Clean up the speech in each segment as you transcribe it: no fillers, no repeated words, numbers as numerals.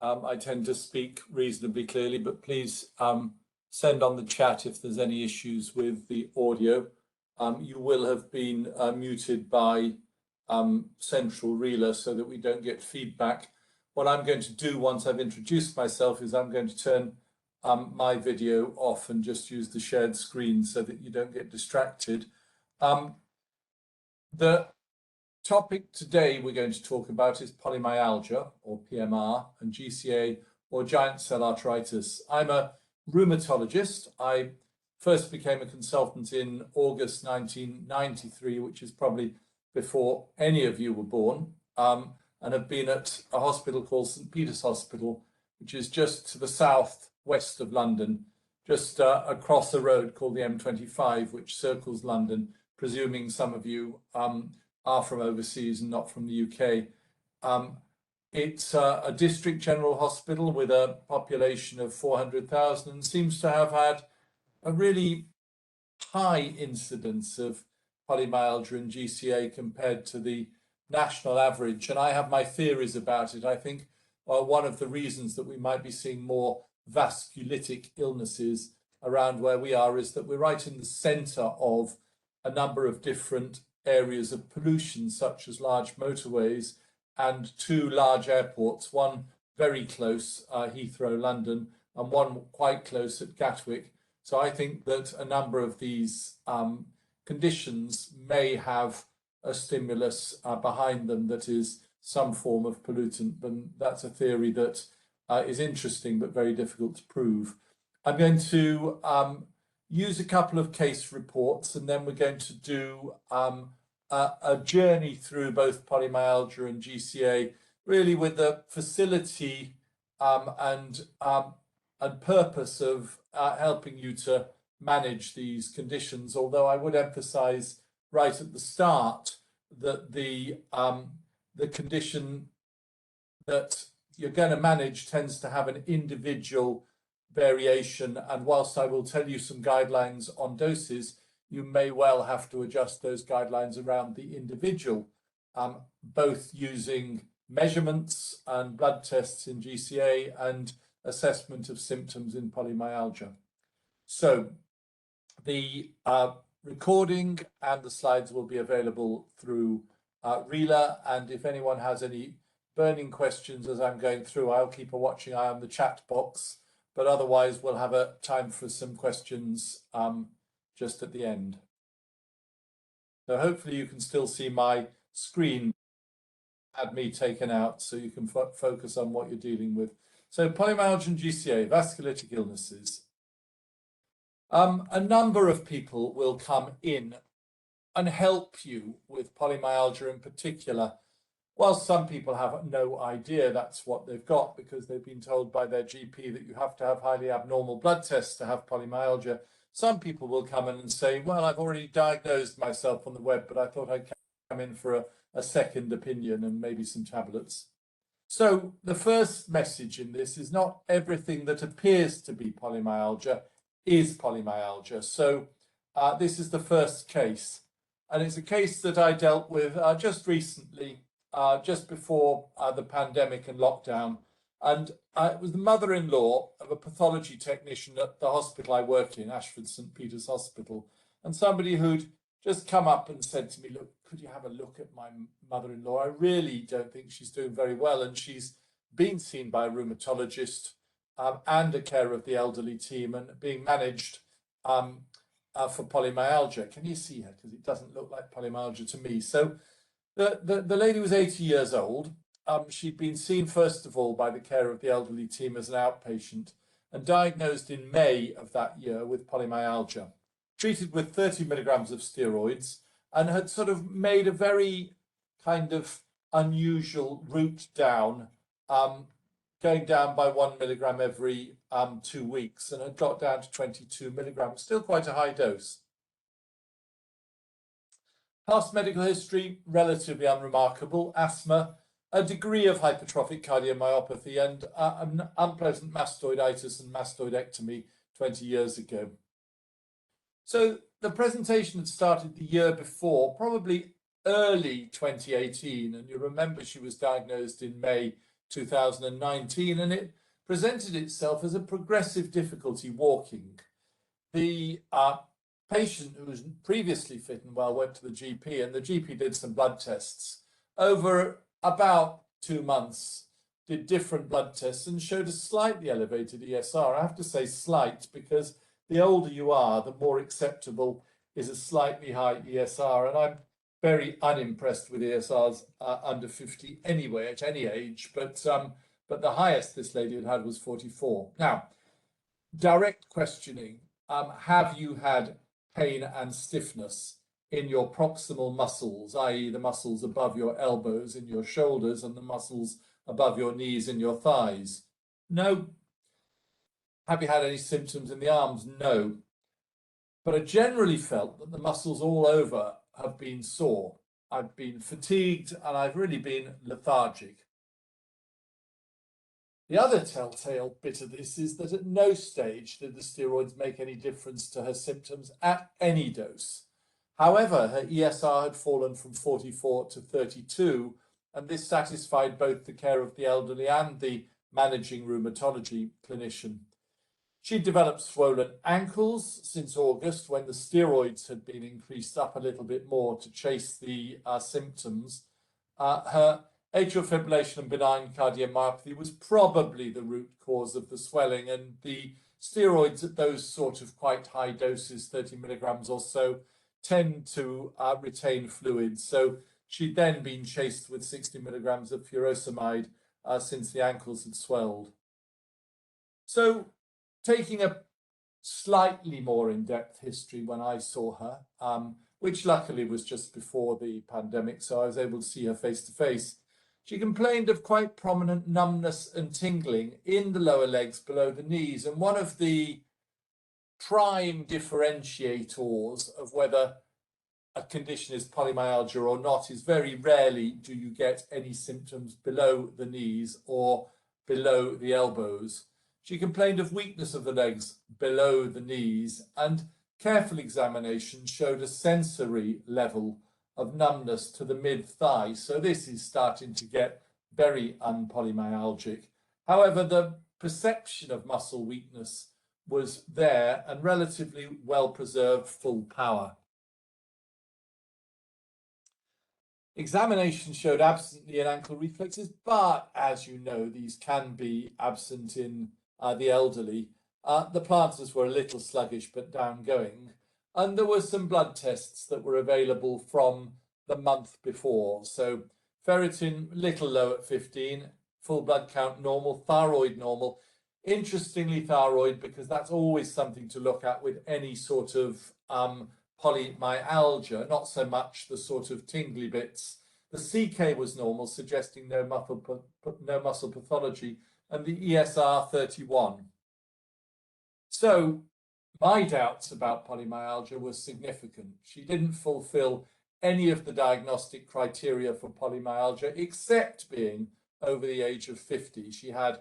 I tend to speak reasonably clearly, but please send on the chat if there's any issues with the audio. You will have been muted by Central Reeler so that we don't get feedback. What I'm going to do once I've introduced myself is I'm going to turn my video off and just use the shared screen so that you don't get distracted. The topic today we're going to talk about is polymyalgia, or PMR, and GCA, or giant cell arteritis. I'm a rheumatologist. I first became a consultant in August 1993, which is probably before any of you were born, and have been at a hospital called St. Peter's Hospital, which is just to the southwest of London, just across a road called the M25, which circles London, presuming some of you are from overseas and not from the UK. It's a district general hospital with a population of 400,000 and seems to have had a really high incidence of polymyalgia and GCA compared to the national average. And I have my theories about it. I think one of the reasons that we might be seeing more vasculitic illnesses around where we are is that we're right in the center of a number of different areas of pollution, such as large motorways and two large airports, one very close, Heathrow, London, and one quite close at Gatwick. So I think that a number of these conditions may have a stimulus behind them that is some form of pollutant, and that's a theory that is interesting but very difficult to prove. I'm going to use a couple of case reports, and then we're going to do a journey through both polymyalgia and GCA, really with the facility and purpose of helping you to manage these conditions. Although I would emphasize right at the start that the condition that you're going to manage tends to have an individual variation, and whilst I will tell you some guidelines on doses, you may well have to adjust those guidelines around the individual, both using measurements and blood tests in GCA and assessment of symptoms in polymyalgia. So the recording and the slides will be available through Reeler, and if anyone has any burning questions as I'm going through, I'll keep a watching eye on the chat box, but otherwise we'll have a time for some questions just at the end. So hopefully you can still see my screen, had me taken out so you can focus on what you're dealing with. So polymyalgia and GCA, vasculitic illnesses. A number of people will come in and help you with polymyalgia in particular. While some people have no idea that's what they've got because they've been told by their GP that you have to have highly abnormal blood tests to have polymyalgia, some people will come in and say, well, I've already diagnosed myself on the web, but I thought I'd come in for a second opinion and maybe some tablets. So the first message in this is not everything that appears to be polymyalgia is polymyalgia. So this is the first case. And it's a case that I dealt with just recently, just before the pandemic and lockdown. And it was the mother-in-law of a pathology technician at the hospital I work in, Ashford St. Peter's Hospital, and somebody who'd just come up and said to me, look, could you have a look at my mother-in-law? I really don't think she's doing very well, and she's been seen by a rheumatologist and a carer of the elderly team and being managed for polymyalgia. Can you see her? Because it doesn't look like polymyalgia to me. So the lady was 80 years old. She'd been seen, first of all, by the care of the elderly team as an outpatient and diagnosed in May of that year with polymyalgia, treated with 30 milligrams of steroids, and had sort of made a very kind of unusual route down, going down by 1 milligram every 2 weeks, and had got down to 22 milligrams, still quite a high dose. Past medical history, relatively unremarkable: asthma, a degree of hypertrophic cardiomyopathy, and an unpleasant mastoiditis and mastoidectomy 20 years ago. So the presentation had started the year before, probably early 2018, and you remember she was diagnosed in May 2019, and it presented itself as a progressive difficulty walking. The patient who was previously fit and well went to the GP, and the GP did some blood tests over about 2 months, did different blood tests and showed a slightly elevated ESR. I have to say slight because the older you are, the more acceptable is a slightly high ESR. And I'm very unimpressed with ESRs under 50 anyway, at any age. But the highest this lady had was 44. Now, direct questioning. Have you had pain and stiffness in your proximal muscles, i.e. the muscles above your elbows in your shoulders and the muscles above your knees and your thighs? No. Have you had any symptoms in the arms? No. But I generally felt that the muscles all over have been sore. I've been fatigued and I've really been lethargic. The other telltale bit of this is that at no stage did the steroids make any difference to her symptoms at any dose. However, her ESR had fallen from 44 to 32, and this satisfied both the care of the elderly and the managing rheumatology clinician. She developed swollen ankles since August, when the steroids had been increased up a little bit more to chase the symptoms. Her atrial fibrillation and benign cardiomyopathy was probably the root cause of the swelling, and the steroids at those sort of quite high doses, 30 milligrams or so, tend to retain fluids. So she'd then been chased with 60 milligrams of furosemide since the ankles had swelled. So taking a slightly more in-depth history when I saw her, which luckily was just before the pandemic, so I was able to see her face to face. She complained of quite prominent numbness and tingling in the lower legs below the knees. And one of the prime differentiators of whether a condition is polymyalgia or not is very rarely do you get any symptoms below the knees or below the elbows. She complained of weakness of the legs below the knees, and careful examination showed a sensory level of numbness to the mid-thigh. So this is starting to get very unpolymyalgic. However, the perception of muscle weakness was there and relatively well-preserved full power. Examination showed absent knee and ankle reflexes, but as you know, these can be absent in the elderly. The planters were a little sluggish but downgoing, and there were some blood tests that were available from the month before. So ferritin little low at 15, full blood count normal, thyroid normal. Interestingly, thyroid, because that's always something to look at with any sort of polymyalgia, not so much the sort of tingly bits. The CK was normal, suggesting no muscle pathology, and the ESR 31. So my doubts about polymyalgia were significant. She didn't fulfill any of the diagnostic criteria for polymyalgia except being over the age of 50. She had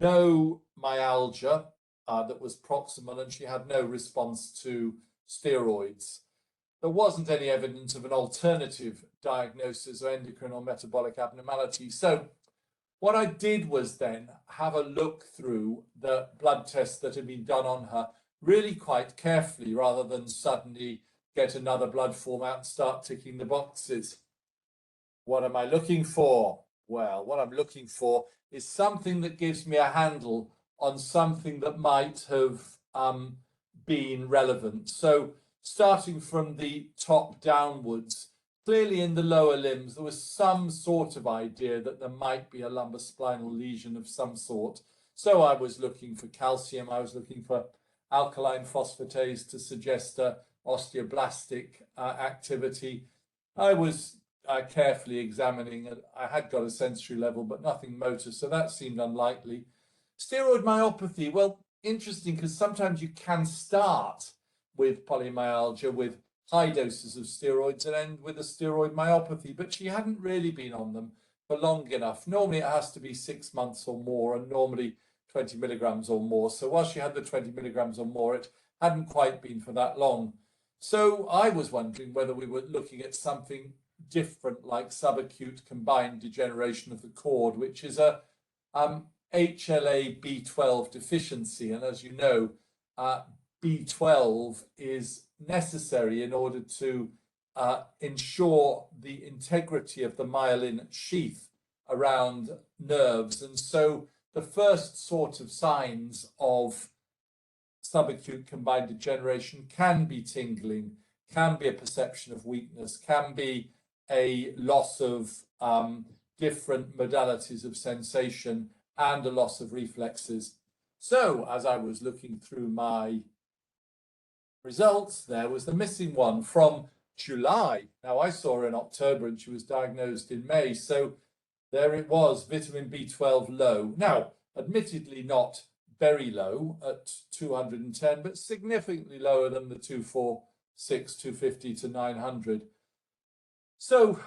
no myalgia that was proximal, and she had no response to steroids. There wasn't any evidence of an alternative diagnosis or endocrine or metabolic abnormality. So what I did was then have a look through the blood tests that had been done on her really quite carefully, rather than suddenly get another blood form out and start ticking the boxes. What am I looking for? Well, what I'm looking for is something that gives me a handle on something that might have been relevant. So starting from the top downwards, clearly in the lower limbs, there was some sort of idea that there might be a lumbar-spinal lesion of some sort. So I was looking for calcium, I was looking for alkaline phosphatase to suggest osteoblastic activity. I was carefully examining it. I had got a sensory level, but nothing motor, so that seemed unlikely. Steroid myopathy, well, interesting, because sometimes you can start with polymyalgia with high doses of steroids and end with a steroid myopathy, but she hadn't really been on them for long enough. Normally it has to be 6 months or more, and normally 20 milligrams or more. So while she had the 20 milligrams or more, it hadn't quite been for that long. So I was wondering whether we were looking at something different, like subacute combined degeneration of the cord, which is a HLA B12 deficiency. And as you know, B12 is necessary in order to ensure the integrity of the myelin sheath around nerves. And so the first sort of signs of subacute combined degeneration can be tingling, can be a perception of weakness, can be a loss of different modalities of sensation and a loss of reflexes. So as I was looking through my results, there was the missing one from July. Now I saw her in October and she was diagnosed in May. So there it was, vitamin B12 low. Now, admittedly not very low at 210, but significantly lower than the 246, 250 to 900. So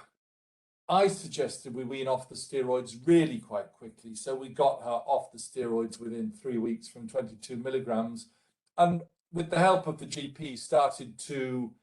I suggested we wean off the steroids really quite quickly. So we got her off the steroids within 3 weeks from 22 milligrams. And with the help of the GP, started to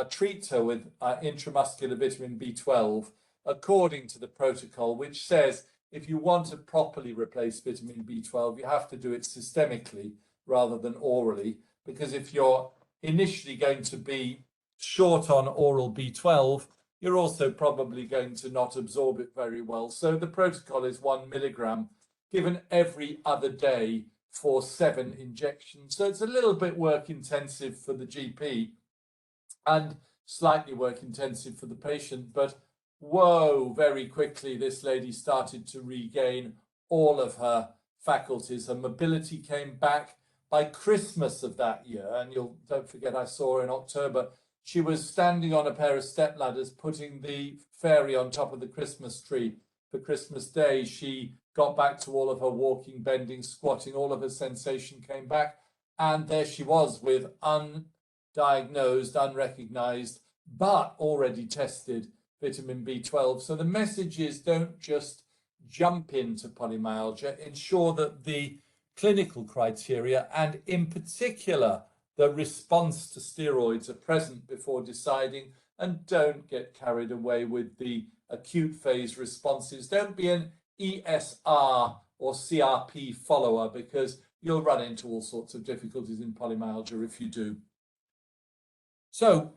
treat her with intramuscular vitamin B12 according to the protocol, which says if you want to properly replace vitamin B12, you have to do it systemically rather than orally, because if you're initially going to be short on oral B12, you're also probably going to not absorb it very well. So the protocol is 1 milligram given every other day for 7 injections. So it's a little bit work intensive for the GP and slightly work intensive for the patient, but whoa, very quickly this lady started to regain all of her faculties. Her mobility came back by Christmas of that year, and don't forget I saw her in October. She was standing on a pair of stepladders putting the fairy on top of the Christmas tree for Christmas Day. She got back to all of her walking, bending, squatting, all of her sensation came back, and there she was with undiagnosed, unrecognized, but already tested vitamin B12. So the message is, don't just jump into polymyalgia, ensure that the clinical criteria and in particular the response to steroids are present before deciding, and don't get carried away with the acute phase responses. Don't be an ESR or CRP follower, because you'll run into all sorts of difficulties in polymyalgia if you do. So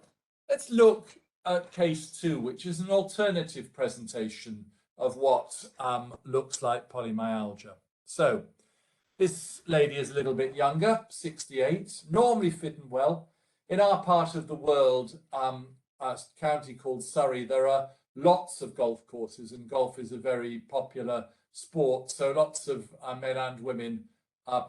let's look at case 2, which is an alternative presentation of what looks like polymyalgia. So this lady is a little bit younger, 68, normally fit and well. In our part of the world, a county called Surrey, there are lots of golf courses, and golf is a very popular sport. So lots of men and women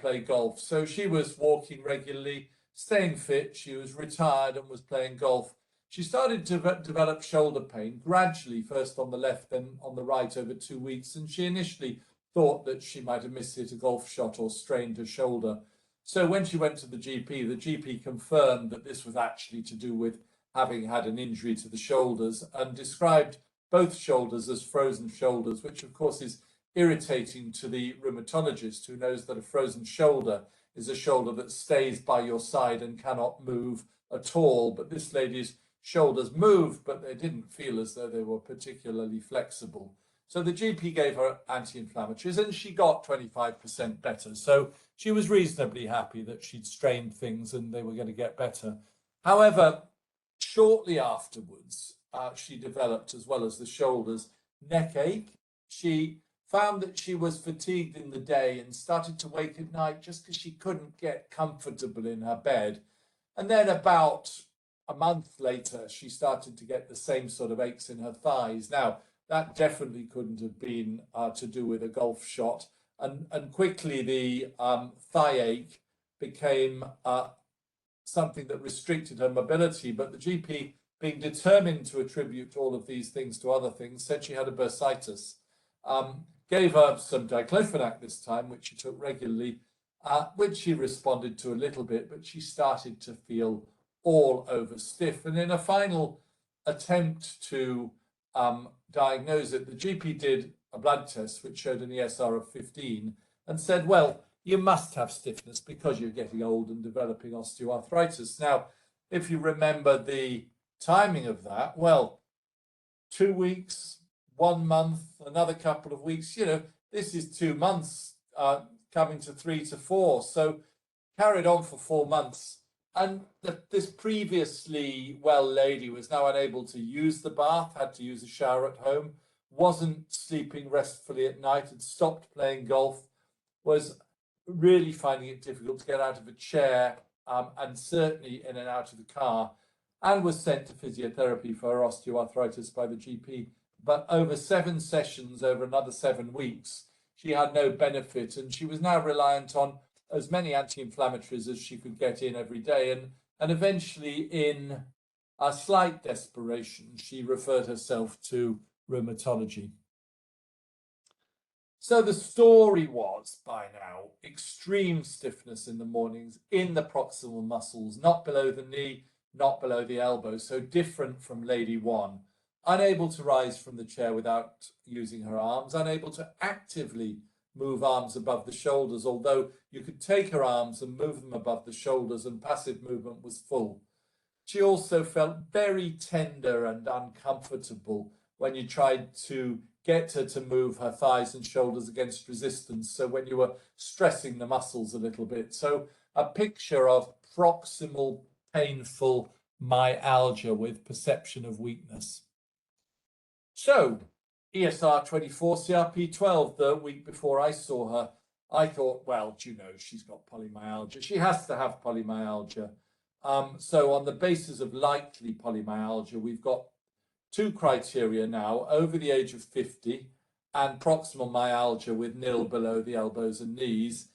play golf. So she was walking regularly, staying fit. She was retired and was playing golf. She started to develop shoulder pain gradually, first on the left, then on the right over 2 weeks. And she initially thought that she might have mishit a golf shot or strained her shoulder. So when she went to the GP confirmed that this was actually to do with having had an injury to the shoulders, and described both shoulders as frozen shoulders, which of course is irritating to the rheumatologist, who knows that a frozen shoulder is a shoulder that stays by your side and cannot move at all. But this lady's shoulders moved, but they didn't feel as though they were particularly flexible. So the GP gave her anti-inflammatories and she got 25% better. So she was reasonably happy that she'd strained things and they were going to get better. However, shortly afterwards, she developed, as well as the shoulders, neck ache. She found that she was fatigued in the day and started to wake at night just because she couldn't get comfortable in her bed. And then about a month later, she started to get the same sort of aches in her thighs. Now, that definitely couldn't have been to do with a golf shot. And quickly the thigh ache became something that restricted her mobility. But the GP, being determined to attribute all of these things to other things, said she had a bursitis. Gave her some diclofenac this time, which she took regularly, which she responded to a little bit, but she started to feel all over stiff. And in a final attempt to diagnose it, the GP did a blood test which showed an ESR of 15 and said, well, you must have stiffness because you're getting old and developing osteoarthritis. Now, if you remember the timing of that, well, 2 weeks, 1 month, another couple of weeks, this is 2 months, coming to 3 to 4. So carried on for 4 months. And this previously well lady was now unable to use the bath, had to use a shower at home, wasn't sleeping restfully at night, had stopped playing golf, was really finding it difficult to get out of a chair and certainly in and out of the car, and was sent to physiotherapy for her osteoarthritis by the GP. But over 7 sessions, over another 7 weeks, she had no benefit, and she was now reliant on as many anti-inflammatories as she could get in every day. And eventually, in a slight desperation, she referred herself to rheumatology. So the story was, by now, extreme stiffness in the mornings in the proximal muscles, not below the knee, not below the elbow, so different from Lady 1. Unable to rise from the chair without using her arms, unable to actively move arms above the shoulders, although you could take her arms and move them above the shoulders and passive movement was full. She also felt very tender and uncomfortable when you tried to get her to move her thighs and shoulders against resistance, so when you were stressing the muscles a little bit. So a picture of proximal painful myalgia with perception of weakness. So ESR 24, CRP 12, the week before I saw her, I thought, well, do you know, she's got polymyalgia. She has to have polymyalgia. So on the basis of likely polymyalgia, we've got 2 criteria now, over the age of 50 and proximal myalgia with nil below the elbows and knees.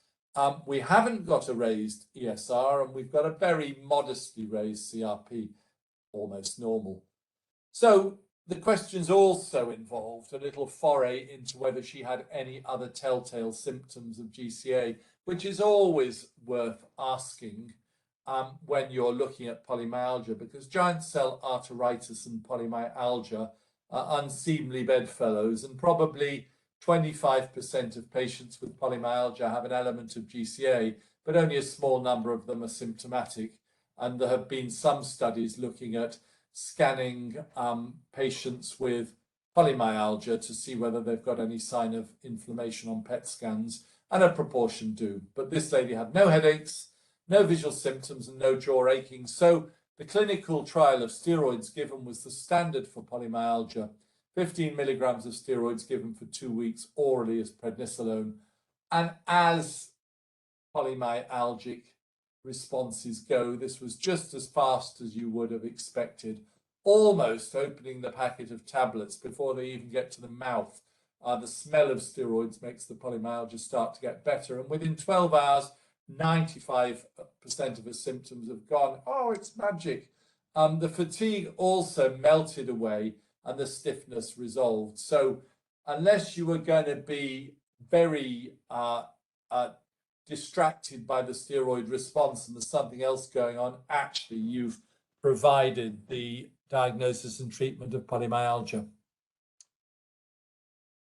We haven't got a raised ESR, and we've got a very modestly raised CRP, almost normal. So the questions also involved a little foray into whether she had any other telltale symptoms of GCA, which is always worth asking when you're looking at polymyalgia, because giant cell arteritis and polymyalgia are unseemly bedfellows, and probably 25% of patients with polymyalgia have an element of GCA, but only a small number of them are symptomatic. And there have been some studies looking at scanning patients with polymyalgia to see whether they've got any sign of inflammation on PET scans, and a proportion do. But this lady had no headaches, no visual symptoms, and no jaw aching. So the clinical trial of steroids given was the standard for polymyalgia. 15 milligrams of steroids given for 2 weeks orally as prednisolone. And as polymyalgic responses go, this was just as fast as you would have expected, almost opening the packet of tablets before they even get to the mouth. The smell of steroids makes the polymyalgia start to get better, and within 12 hours, 95% of the symptoms have gone. Oh, it's magic. The fatigue also melted away and the stiffness resolved. So unless you were going to be very distracted by the steroid response and there's something else going on, actually you've provided the diagnosis and treatment of polymyalgia.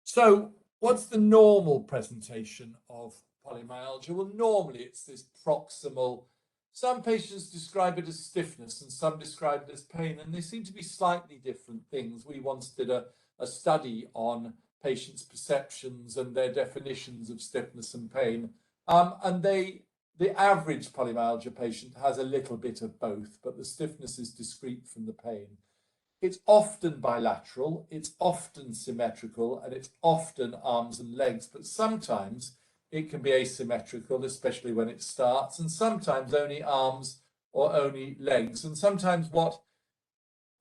So what's the normal presentation of polymyalgia? Well, normally it's this proximal. Some patients describe it as stiffness and some describe it as pain, and they seem to be slightly different things. We once did a study on patients' perceptions and their definitions of stiffness and pain. And the average polymyalgia patient has a little bit of both, but the stiffness is discrete from the pain. It's often bilateral, it's often symmetrical, and it's often arms and legs, but sometimes it can be asymmetrical, especially when it starts, and sometimes only arms or only legs. And sometimes what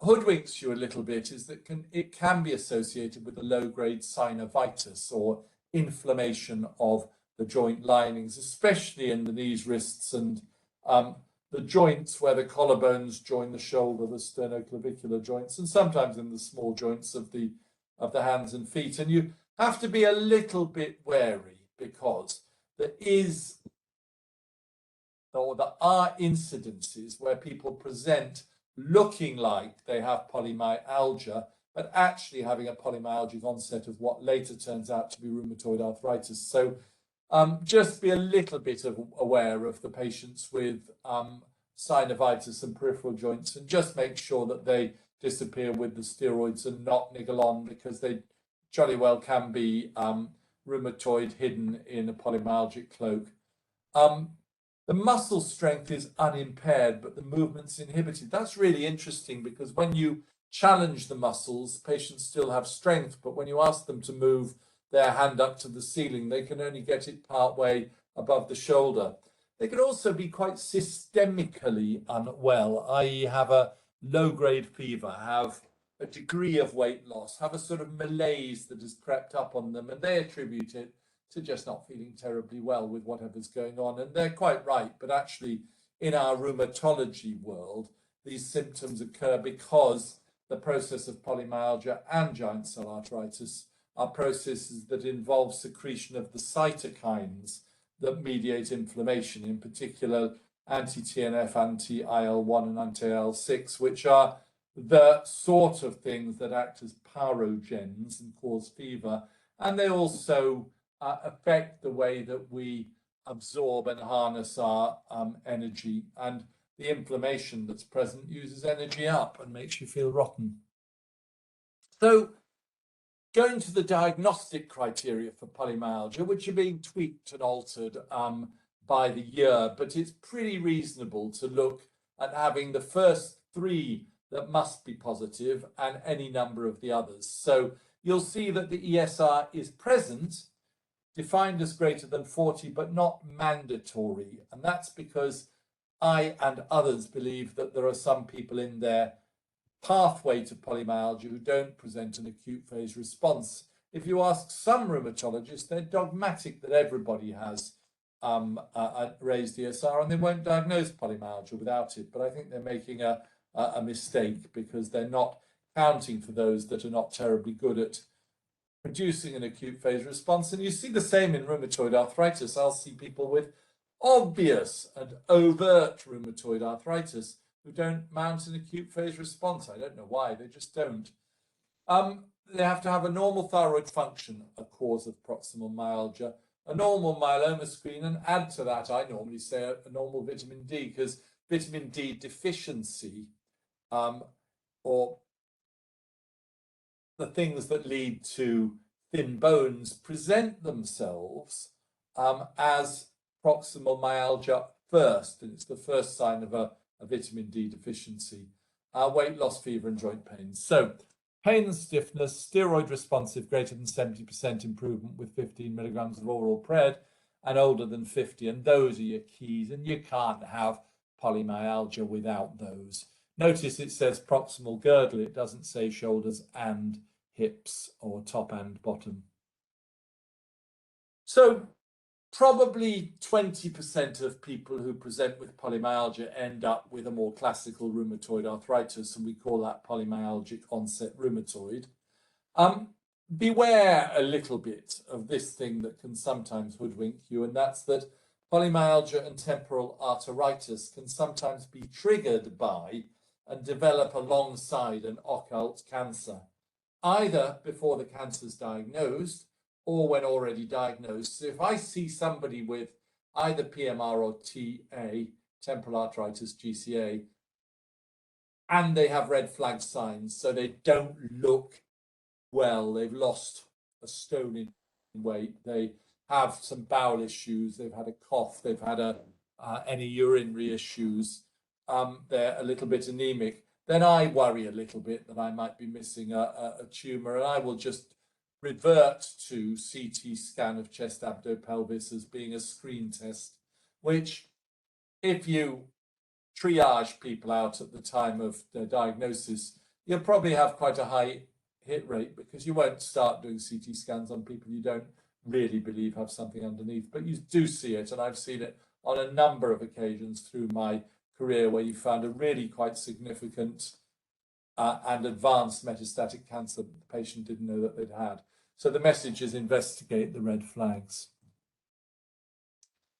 hoodwinks you a little bit is that it can be associated with a low-grade synovitis or inflammation of the joint linings, especially in the knees, wrists, and the joints where the collarbones join the shoulder, the sternoclavicular joints, and sometimes in the small joints of the hands and feet. And you have to be a little bit wary, because there are incidences where people present looking like they have polymyalgia, but actually having a polymyalgic onset of what later turns out to be rheumatoid arthritis. So just be a little bit aware of the patients with synovitis and peripheral joints, and just make sure that they disappear with the steroids and not niggle on, because they jolly well can be rheumatoid hidden in a polymyalgic cloak. The muscle strength is unimpaired, but the movement's inhibited. That's really interesting because when you challenge the muscles, patients still have strength, but when you ask them to move their hand up to the ceiling, they can only get it part way above the shoulder. They can also be quite systemically unwell, i.e. have a low-grade fever, have a degree of weight loss, have a sort of malaise that has crept up on them, and they attribute it to just not feeling terribly well with whatever's going on. And they're quite right, but actually in our rheumatology world, these symptoms occur because the process of polymyalgia and giant cell arteritis are processes that involve secretion of the cytokines that mediate inflammation, in particular anti-TNF, anti-IL-1 and anti-IL-6, which are the sort of things that act as pyrogens and cause fever. And they also affect the way that we absorb and harness our energy, and the inflammation that's present uses energy up and makes you feel rotten. So going to the diagnostic criteria for polymyalgia, which are being tweaked and altered by the year, but it's pretty reasonable to look at having the first three that must be positive and any number of the others. So you'll see that the ESR is present, defined as greater than 40, but not mandatory. And that's because I and others believe that there are some people in their pathway to polymyalgia who don't present an acute phase response. If you ask some rheumatologists, they're dogmatic that everybody has a raised ESR and they won't diagnose polymyalgia without it. But I think they're making a mistake because they're not counting for those that are not terribly good at producing an acute phase response. And you see the same in rheumatoid arthritis. I'll see people with obvious and overt rheumatoid arthritis who don't mount an acute phase response. I don't know why, they just don't. They have to have a normal thyroid function, a cause of proximal myalgia, a normal myeloma screen, and add to that, I normally say, a normal vitamin D, because vitamin D deficiency, or the things that lead to thin bones, present themselves as proximal myalgia first, and it's the first sign of a vitamin D deficiency. Weight loss, fever, and joint pains. So pain and stiffness, steroid responsive, greater than 70% improvement with 15 milligrams of oral pred, and older than 50, and those are your keys, and you can't have polymyalgia without those. Notice it says proximal girdle, it doesn't say shoulders and hips or top and bottom. So probably 20% of people who present with polymyalgia end up with a more classical rheumatoid arthritis, and we call that polymyalgic onset rheumatoid. Beware a little bit of this thing that can sometimes hoodwink you, and that's that polymyalgia and temporal arteritis can sometimes be triggered by and develop alongside an occult cancer, either before the cancer is diagnosed or when already diagnosed. So if I see somebody with either PMR or TA, temporal arteritis, GCA, and they have red flag signs, so they don't look well, they've lost a stone in weight, they have some bowel issues, they've had a cough, they've had any urinary issues, they're a little bit anemic, then I worry a little bit that I might be missing a tumor, and I will just revert to CT scan of chest abdo-pelvis as being a screen test, which if you triage people out at the time of their diagnosis, you'll probably have quite a high hit rate because you won't start doing CT scans on people you don't really believe have something underneath, but you do see it, and I've seen it on a number of occasions through my career where you found a really quite significant and advanced metastatic cancer the patient didn't know that they'd had. So the message is investigate the red flags.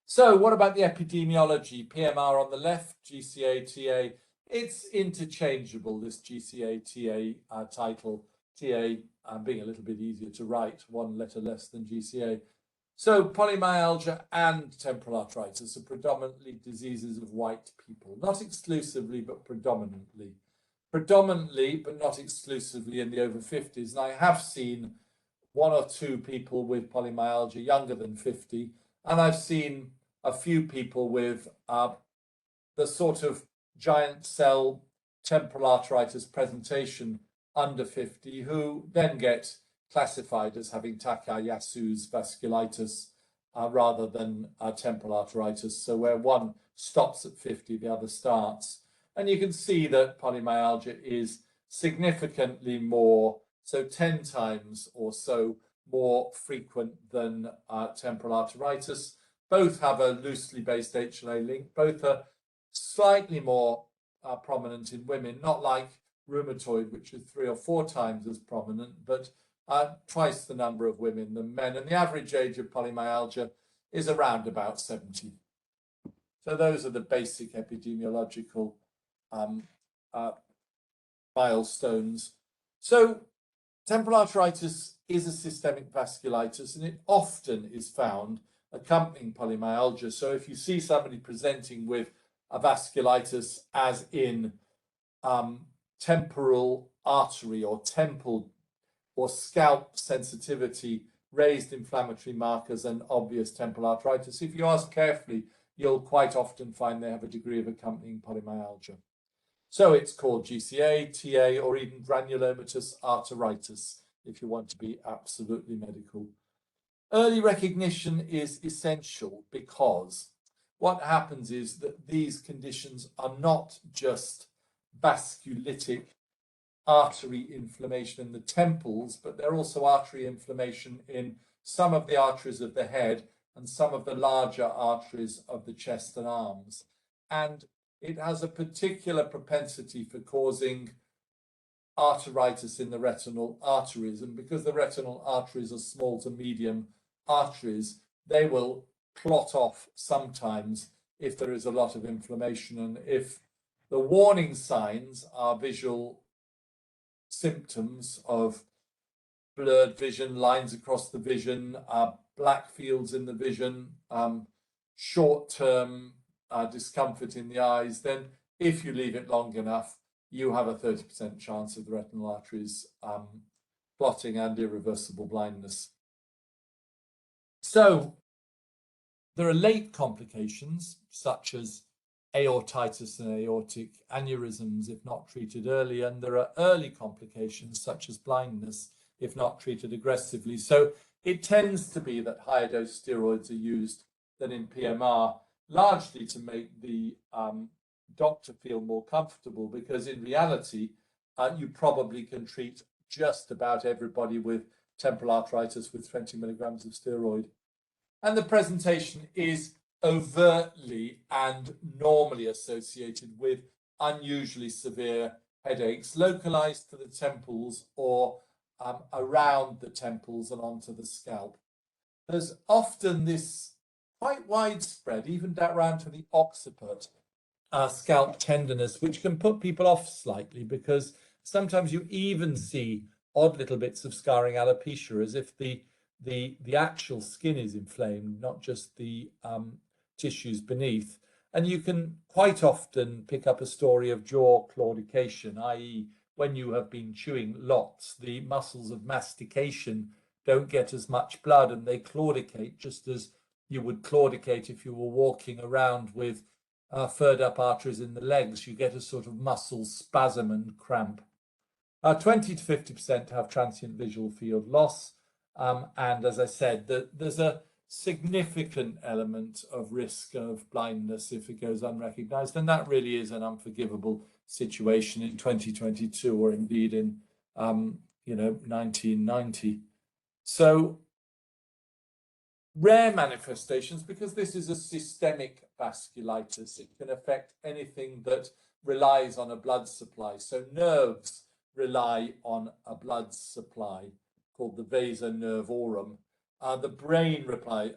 So what about the epidemiology? PMR on the left, GCA, TA. It's interchangeable, this GCA, TA title. TA being a little bit easier to write, one letter less than GCA. So polymyalgia and temporal arteritis are predominantly diseases of white people, not exclusively, but predominantly. Predominantly, but not exclusively in the over 50s. And I have seen one or two people with polymyalgia younger than 50, and I've seen a few people with the sort of giant cell temporal arteritis presentation under 50 who then get classified as having Takayasu's vasculitis rather than temporal arteritis. So where one stops at 50, the other starts. And you can see that polymyalgia is significantly more, so 10 times or so more frequent than temporal arteritis. Both have a loosely based HLA link. Both are slightly more prominent in women, not like rheumatoid, which is 3 or 4 times as prominent, but twice the number of women than men. And the average age of polymyalgia is around about 70. So those are the basic epidemiological milestones. So temporal arteritis is a systemic vasculitis, and it often is found accompanying polymyalgia. So if you see somebody presenting with a vasculitis, as in temporal artery or temple or scalp sensitivity, raised inflammatory markers, and obvious temporal arteritis, if you ask carefully, you'll quite often find they have a degree of accompanying polymyalgia. So it's called GCA, TA, or even granulomatous arteritis, if you want to be absolutely medical. Early recognition is essential because what happens is that these conditions are not just vasculitic artery inflammation in the temples, but they're also artery inflammation in some of the arteries of the head and some of the larger arteries of the chest and arms. And it has a particular propensity for causing arteritis in the retinal arteries. And because the retinal arteries are small to medium arteries, they will clot off sometimes if there is a lot of inflammation. And if the warning signs are visual symptoms of blurred vision, lines across the vision, black fields in the vision, short-term discomfort in the eyes, then if you leave it long enough, you have a 30% chance of the retinal arteries clotting and irreversible blindness. So there are late complications such as aortitis and aortic aneurysms if not treated early, and there are early complications such as blindness if not treated aggressively. So it tends to be that higher dose steroids are used than in PMR, largely to make the doctor feel more comfortable, because in reality, you probably can treat just about everybody with temporal arteritis with 20 milligrams of steroid. And the presentation is overtly and normally associated with unusually severe headaches, localized to the temples or around the temples and onto the scalp. There's often this quite widespread, even down to the occiput, scalp tenderness, which can put people off slightly, because sometimes you even see odd little bits of scarring alopecia, as if the actual skin is inflamed, not just the tissues beneath. And you can quite often pick up a story of jaw claudication, i.e. when you have been chewing lots, the muscles of mastication don't get as much blood and they claudicate, just as you would claudicate if you were walking around with furred up arteries in the legs. You get a sort of muscle spasm and cramp. 20 to 50% have transient visual field loss. And as I said, there's a significant element of risk of blindness if it goes unrecognized. And that really is an unforgivable situation in 2022, or indeed in 1990. So rare manifestations, because this is a systemic vasculitis. It can affect anything that relies on a blood supply. So nerves rely on a blood supply called the vasa nervorum. The brain relies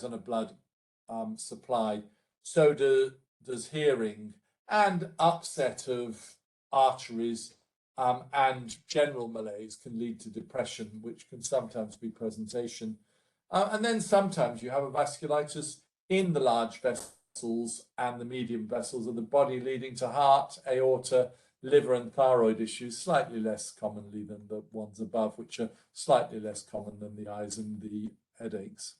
on a blood supply. So does hearing, and upset of arteries and general malaise can lead to depression, which can sometimes be presentation. And then sometimes you have a vasculitis in the large vessels and the medium vessels of the body, leading to heart, aorta, liver and thyroid issues, slightly less commonly than the ones above, which are slightly less common than the eyes and the headaches.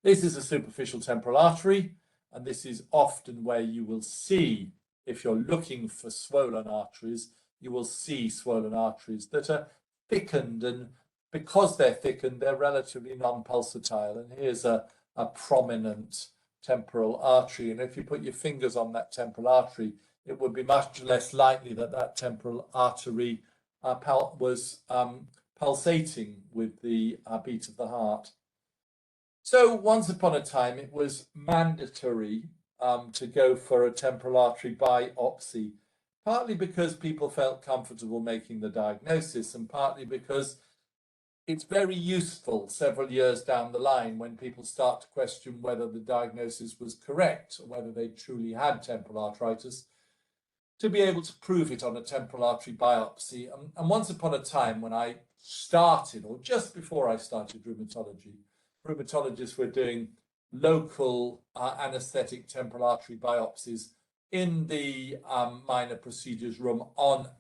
This is a superficial temporal artery, and this is often where you will see, if you're looking for swollen arteries, you will see swollen arteries that are thickened, and because they're thickened, they're relatively non-pulsatile. And here's a prominent temporal artery, and if you put your fingers on that temporal artery, it would be much less likely that that temporal artery was pulsating with the beat of the heart. So once upon a time, it was mandatory to go for a temporal artery biopsy, partly because people felt comfortable making the diagnosis, and partly because it's very useful several years down the line when people start to question whether the diagnosis was correct or whether they truly had temporal arteritis, to be able to prove it on a temporal artery biopsy. And once upon a time, when I started, or just before I started rheumatology, rheumatologists were doing local anesthetic temporal artery biopsies in the minor procedures room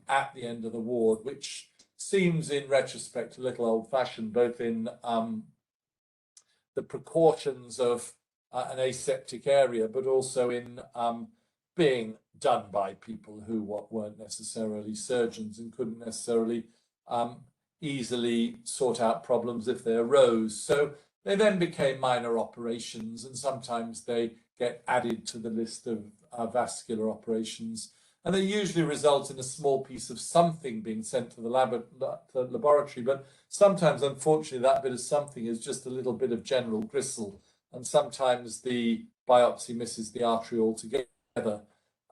at the end of the ward, which seems in retrospect a little old-fashioned, both in the precautions of an aseptic area, but also in being done by people who weren't necessarily surgeons and couldn't necessarily easily sort out problems if they arose. So they then became minor operations, and sometimes they get added to the list of vascular operations. And they usually result in a small piece of something being sent to the laboratory. But sometimes, unfortunately, that bit of something is just a little bit of general gristle. And sometimes the biopsy misses the artery altogether.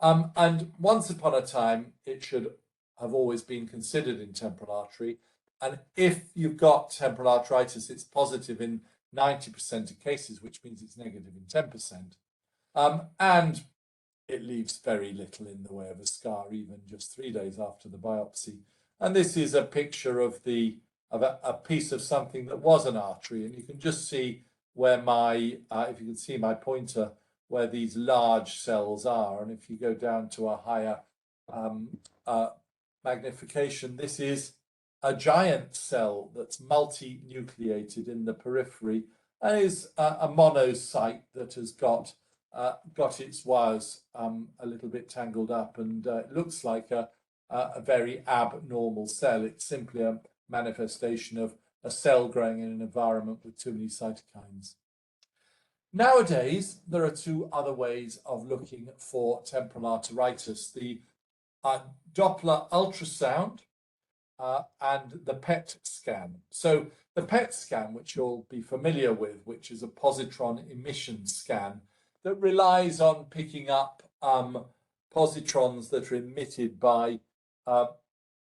And once upon a time, it should have always been considered in temporal artery. And if you've got temporal arteritis, it's positive in 90% of cases, which means it's negative in 10%. And it leaves very little in the way of a scar, even just 3 days after the biopsy. And this is a picture of a piece of something that was an artery. And you can just see where if you can see my pointer, where these large cells are. And if you go down to a higher magnification, this is a giant cell that's multi-nucleated in the periphery and is a monocyte that has got its wires a little bit tangled up, and it looks like a very abnormal cell. It's simply a manifestation of a cell growing in an environment with too many cytokines. Nowadays, there are two other ways of looking for temporal arteritis: the Doppler ultrasound and the PET scan. So the PET scan, which you'll be familiar with, which is a positron emission scan that relies on picking up positrons that are emitted by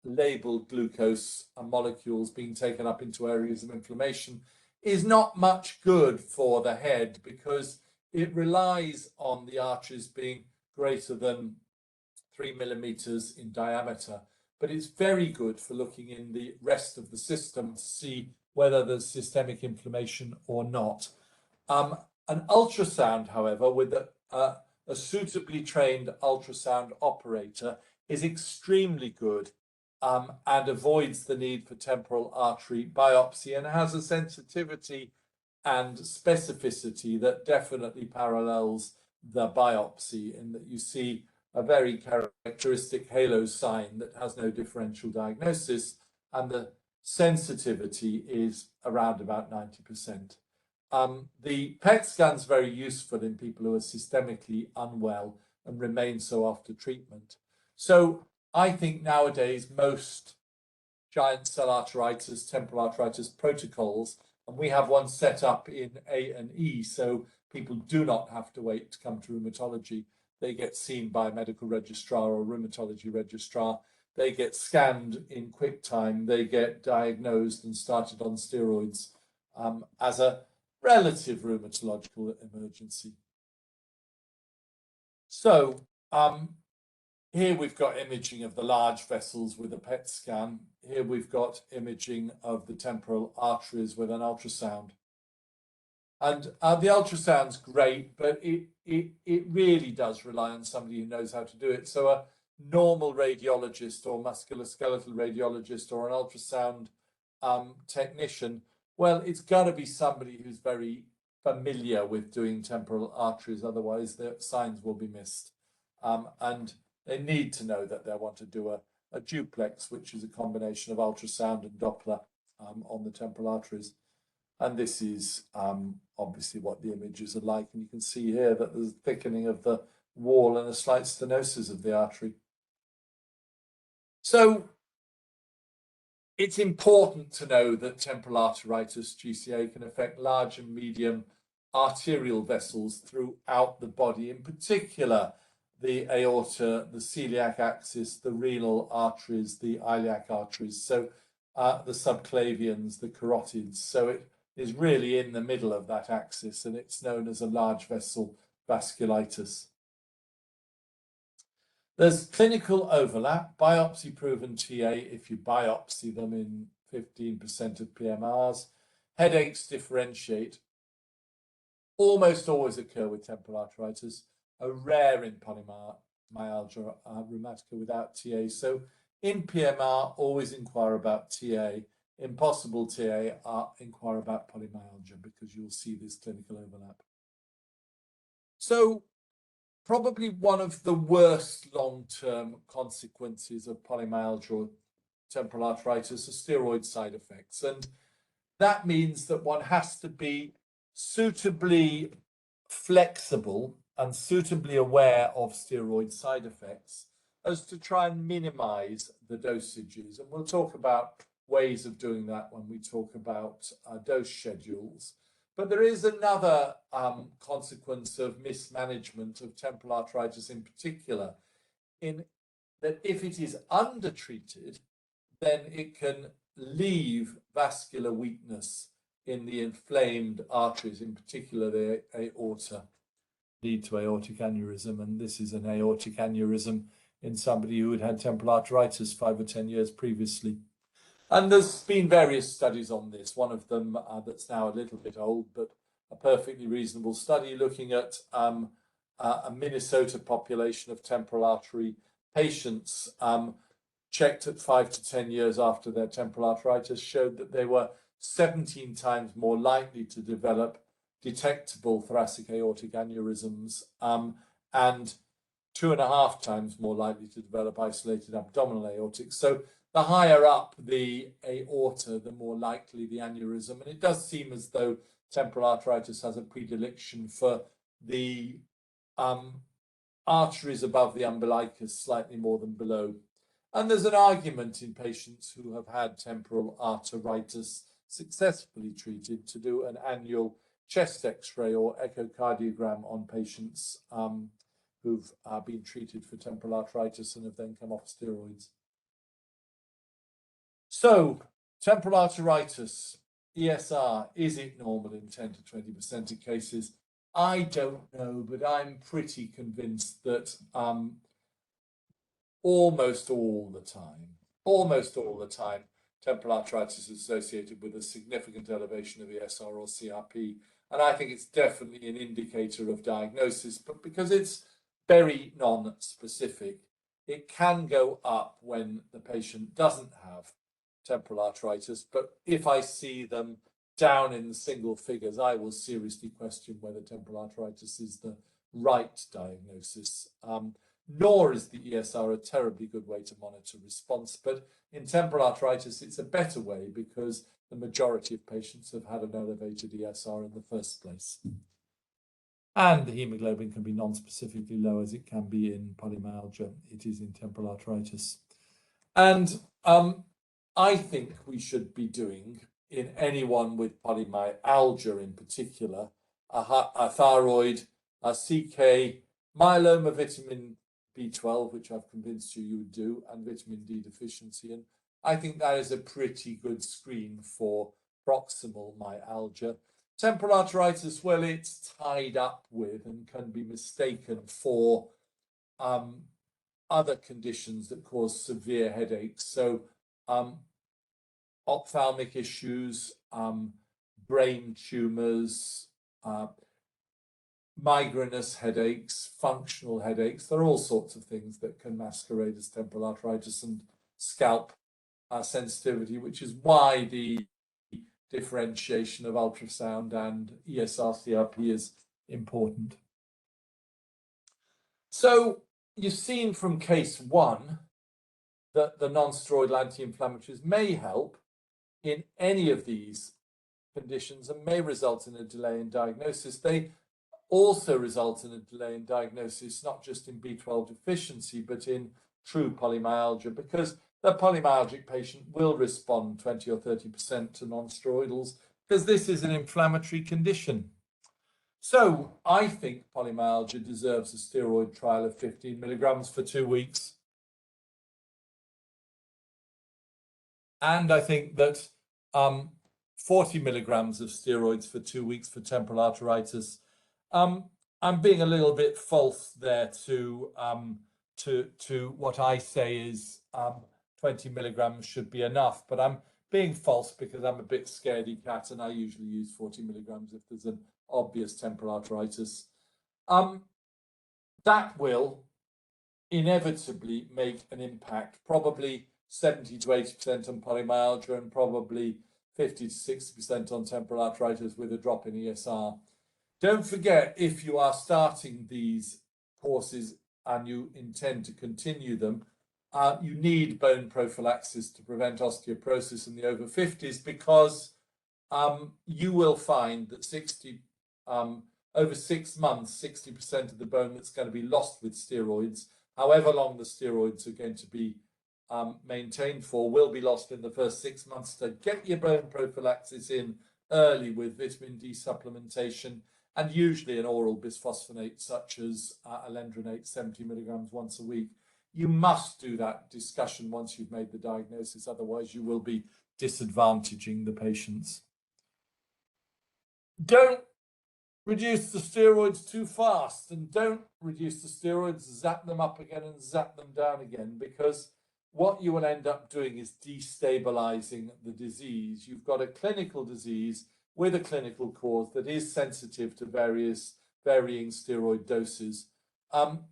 labeled glucose molecules being taken up into areas of inflammation, is not much good for the head because it relies on the arteries being greater than 3 millimeters in diameter. But it's very good for looking in the rest of the system to see whether there's systemic inflammation or not. An ultrasound, however, with a suitably trained ultrasound operator is extremely good and avoids the need for temporal artery biopsy and has a sensitivity and specificity that definitely parallels the biopsy, in that you see a very characteristic halo sign that has no differential diagnosis, and the sensitivity is around about 90%. The PET scan is very useful in people who are systemically unwell and remain so after treatment. So I think nowadays most giant cell arteritis, temporal arteritis protocols, and we have one set up in A&E, so people do not have to wait to come to rheumatology. They get seen by a medical registrar or a rheumatology registrar. They get scanned in quick time. They get diagnosed and started on steroids as a relative rheumatological emergency. So here we've got imaging of the large vessels with a PET scan. Here we've got imaging of the temporal arteries with an ultrasound. And the ultrasound's great, but it really does rely on somebody who knows how to do it. So normal radiologist or musculoskeletal radiologist or an ultrasound technician? Well, it's got to be somebody who's very familiar with doing temporal arteries, otherwise the signs will be missed. And they need to know that they want to do a duplex, which is a combination of ultrasound and Doppler on the temporal arteries. And this is obviously what the images are like. And you can see here that there's a thickening of the wall and a slight stenosis of the artery. So it's important to know that temporal arteritis, GCA, can affect large and medium arterial vessels throughout the body, in particular the aorta, the celiac axis, the renal arteries, the iliac arteries, so the subclavians, the carotids. So it is really in the middle of that axis, and it's known as a large vessel vasculitis. There's clinical overlap, biopsy-proven TA if you biopsy them in 15% of PMRs. Headaches differentiate. Almost always occur with temporal arteritis, are rare in polymyalgia rheumatica without TA. So in PMR, always inquire about TA. In possible TA, inquire about polymyalgia because you'll see this clinical overlap. So probably one of the worst long-term consequences of polymyalgia or temporal arteritis are steroid side effects. And that means that one has to be suitably flexible and suitably aware of steroid side effects as to try and minimize the dosages. And we'll talk about ways of doing that when we talk about dose schedules. But there is another consequence of mismanagement of temporal arteritis in particular, in that if it is undertreated, then it can leave vascular weakness in the inflamed arteries, in particular the aorta, lead to aortic aneurysm. And this is an aortic aneurysm in somebody who had had temporal arteritis 5 or 10 years previously. And there's been various studies on this. One of them that's now a little bit old, but a perfectly reasonable study looking at a Minnesota population of temporal artery patients checked at 5 to 10 years after their temporal arteritis, showed that they were 17 times more likely to develop detectable thoracic aortic aneurysms and 2.5 times more likely to develop isolated abdominal aortic. So the higher up the aorta, the more likely the aneurysm. And it does seem as though temporal arteritis has a predilection for the arteries above the umbilicus slightly more than below. And there's an argument in patients who have had temporal arteritis successfully treated to do an annual chest x-ray or echocardiogram on patients who've been treated for temporal arteritis and have then come off steroids. So, temporal arteritis, ESR, is it normal in 10 to 20% of cases? I don't know, but I'm pretty convinced that almost all the time, temporal arteritis is associated with a significant elevation of ESR or CRP. And I think it's definitely an indicator of diagnosis, but because it's very non-specific, it can go up when the patient doesn't have temporal arteritis. But if I see them down in the single figures, I will seriously question whether temporal arteritis is the right diagnosis. Nor is the ESR a terribly good way to monitor response. But in temporal arteritis, it's a better way because the majority of patients have had an elevated ESR in the first place. And the hemoglobin can be non-specifically low as it can be in polymyalgia. It is in temporal arteritis. And I think we should be doing, in anyone with polymyalgia in particular, a thyroid, a CK, myeloma, vitamin B12, which I've convinced you would do, and vitamin D deficiency. And I think that is a pretty good screen for proximal myalgia. Temporal arteritis, well, it's tied up with and can be mistaken for other conditions that cause severe headaches. So ophthalmic issues, brain tumors, migrainous headaches, functional headaches. There are all sorts of things that can masquerade as temporal arteritis and scalp sensitivity, which is why the differentiation of ultrasound and ESR-CRP is important. So you've seen from case 1 that the non-steroidal anti-inflammatories may help in any of these conditions and may result in a delay in diagnosis. They also result in a delay in diagnosis, not just in B12 deficiency, but in true polymyalgia, because the polymyalgic patient will respond 20 or 30% to non-steroidals because this is an inflammatory condition. So I think polymyalgia deserves a steroid trial of 15 milligrams for 2 weeks. And I think that 40 milligrams of steroids for 2 weeks for temporal arteritis. I'm being a little bit false there to what I say is 20 milligrams should be enough, but I'm being false because I'm a bit scaredy cat and I usually use 40 milligrams if there's an obvious temporal arteritis. That will inevitably make an impact, probably 70 to 80% on polymyalgia and probably 50 to 60% on temporal arteritis with a drop in ESR. Don't forget, if you are starting these courses and you intend to continue them, you need bone prophylaxis to prevent osteoporosis in the over 50s because you will find that over 6 months, 60% of the bone that's going to be lost with steroids, however long the steroids are going to be maintained for, will be lost in the first 6 months. So get your bone prophylaxis in early with vitamin D supplementation and usually an oral bisphosphonate such as alendronate 70 milligrams once a week. You must do that discussion once you've made the diagnosis, otherwise you will be disadvantaging the patients. Don't reduce the steroids too fast and don't reduce the steroids, zap them up again and zap them down again, because what you will end up doing is destabilizing the disease. You've got a clinical disease with a clinical cause that is sensitive to varying steroid doses.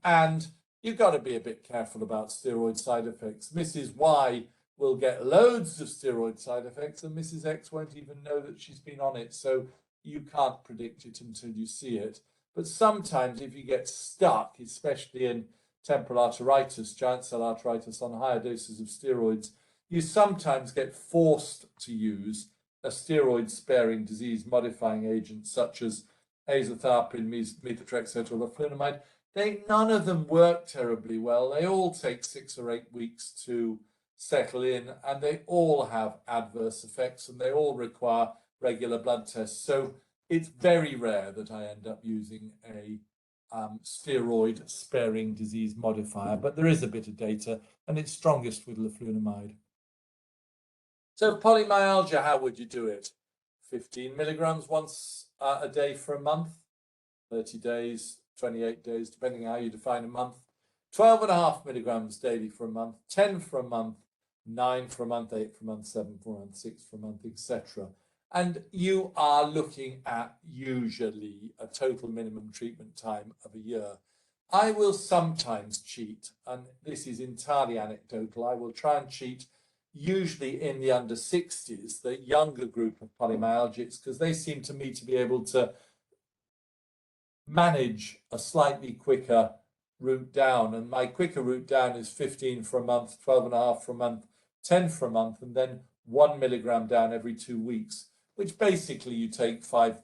And you've got to be a bit careful about steroid side effects. Mrs. Y will get loads of steroid side effects and Mrs. X won't even know that she's been on it. So you can't predict it until you see it. But sometimes if you get stuck, especially in temporal arteritis, giant cell arteritis on higher doses of steroids, you sometimes get forced to use a steroid-sparing disease-modifying agent such as azathioprine, methotrexate, or leflunomide. None of them work terribly well. They all take 6 or 8 weeks to settle in, and they all have adverse effects, and they all require regular blood tests. So it's very rare that I end up using a steroid-sparing disease modifier, but there is a bit of data, and it's strongest with leflunomide. So polymyalgia, how would you do it? 15 milligrams once a day for a month, 30 days, 28 days, depending how you define a month. 12.5 milligrams daily for a month, 10 for a month, 9 for a month, 8 for a month, 7 for a month, 6 for a month, etc. And you are looking at usually a total minimum treatment time of a year. I will sometimes cheat, and this is entirely anecdotal. I will try and cheat usually in the under 60s, the younger group of polymyalgics, because they seem to me to be able to manage a slightly quicker route down. And my quicker route down is 15 for a month, 12.5 for a month, 10 for a month, and then 1 milligram down every 2 weeks, which basically you take 4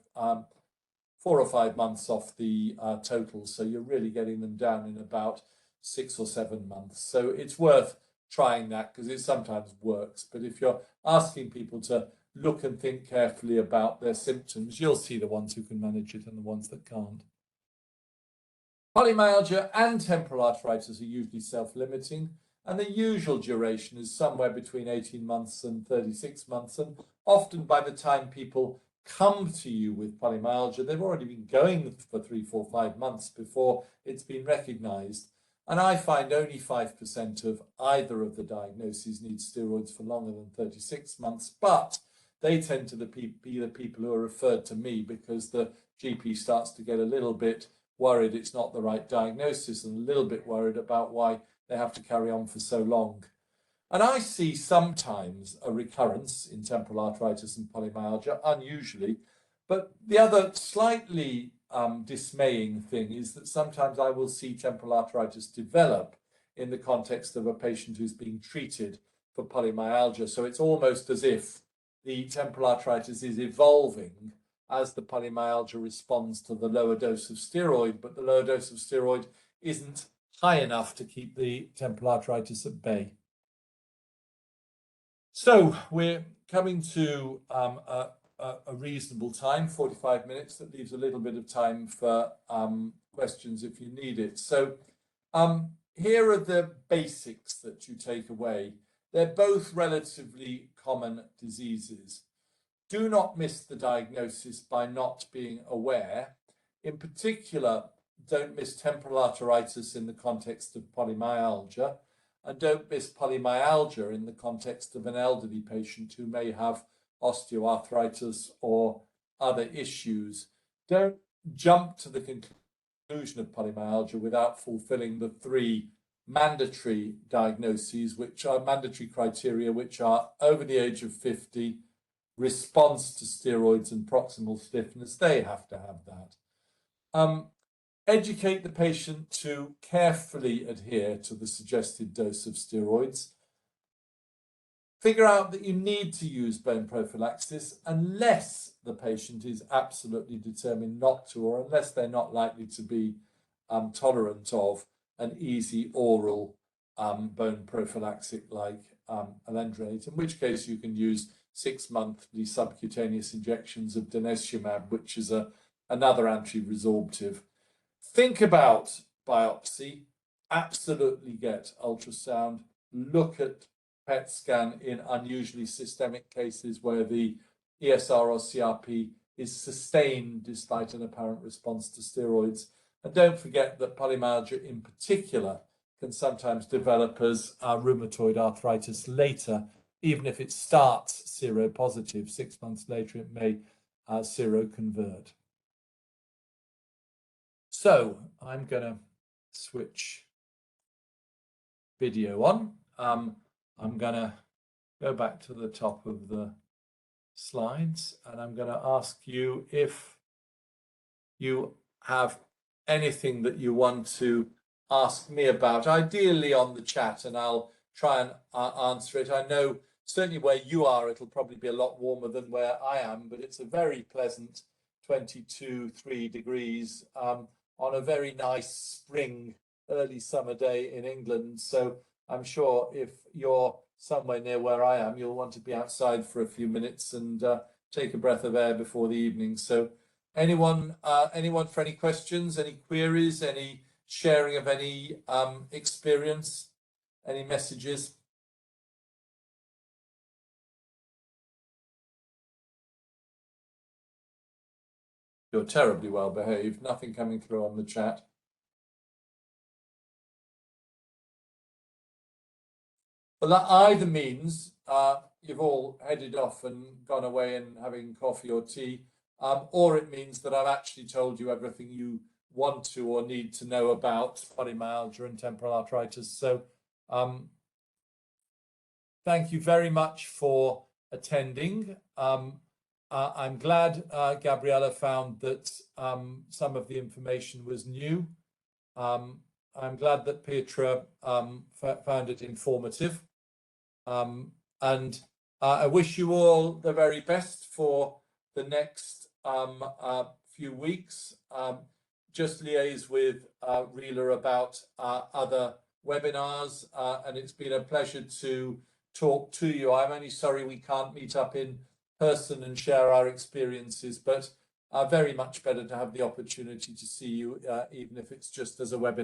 or 5 months off the total. So you're really getting them down in about 6 or 7 months. So it's worth trying that because it sometimes works. But if you're asking people to look and think carefully about their symptoms, you'll see the ones who can manage it and the ones that can't. Polymyalgia and temporal arteritis are usually self-limiting, and the usual duration is somewhere between 18 months and 36 months. And often by the time people come to you with polymyalgia, they've already been going for 3, 4, 5 months before it's been recognized. And I find only 5% of either of the diagnoses need steroids for longer than 36 months, but they tend to be the people who are referred to me because the GP starts to get a little bit worried it's not the right diagnosis and a little bit worried about why they have to carry on for so long. And I see sometimes a recurrence in temporal arteritis and polymyalgia, unusually, but the other slightly dismaying thing is that sometimes I will see temporal arteritis develop in the context of a patient who's being treated for polymyalgia. So it's almost as if the temporal arteritis is evolving as the polymyalgia responds to the lower dose of steroid, but the lower dose of steroid isn't high enough to keep the temporal arteritis at bay. So we're coming to a reasonable time, 45 minutes. That leaves a little bit of time for questions if you need it. So here are the basics that you take away. They're both relatively common diseases. Do not miss the diagnosis by not being aware. In particular, don't miss temporal arteritis in the context of polymyalgia, and don't miss polymyalgia in the context of an elderly patient who may have osteoarthritis or other issues. Don't jump to the conclusion of polymyalgia without fulfilling the 3 mandatory diagnoses, which are mandatory criteria, which are over the age of 50, response to steroids and proximal stiffness. They have to have that. Educate the patient to carefully adhere to the suggested dose of steroids. Figure out that you need to use bone prophylaxis unless the patient is absolutely determined not to, or unless they're not likely to be tolerant of an easy oral bone prophylactic like alendronate, in which case you can use 6-monthly subcutaneous injections of denosumab, which is another anti-resorptive. Think about biopsy, absolutely get ultrasound, look at PET scan in unusually systemic cases where the ESR or CRP is sustained despite an apparent response to steroids. And don't forget that polymyalgia in particular can sometimes develop as rheumatoid arthritis later, even if it starts seropositive. 6 months later, it may seroconvert. So I'm going to switch video on. I'm going to go back to the top of the slides, and I'm going to ask you if you have anything that you want to ask me about, ideally on the chat, and I'll try and answer it. I know certainly where you are, it'll probably be a lot warmer than where I am, but it's a very pleasant 22-23 degrees on a very nice spring, early summer day in England. So I'm sure if you're somewhere near where I am, you'll want to be outside for a few minutes and take a breath of air before the evening. So anyone for any questions, any queries, any sharing of any experience, any messages? You're terribly well behaved, nothing coming through on the chat. Well, that either means you've all headed off and gone away and having coffee or tea, or it means that I've actually told you everything you want to or need to know about polymyalgia and temporal arteritis. So thank you very much for attending. I'm glad Gabriella found that some of the information was new. I'm glad that Petra found it informative. And I wish you all the very best for the next few weeks. Just liaise with Reela about other webinars, and it's been a pleasure to talk to you. I'm only sorry we can't meet up in person and share our experiences, but very much better to have the opportunity to see you, even if it's just as a webinar.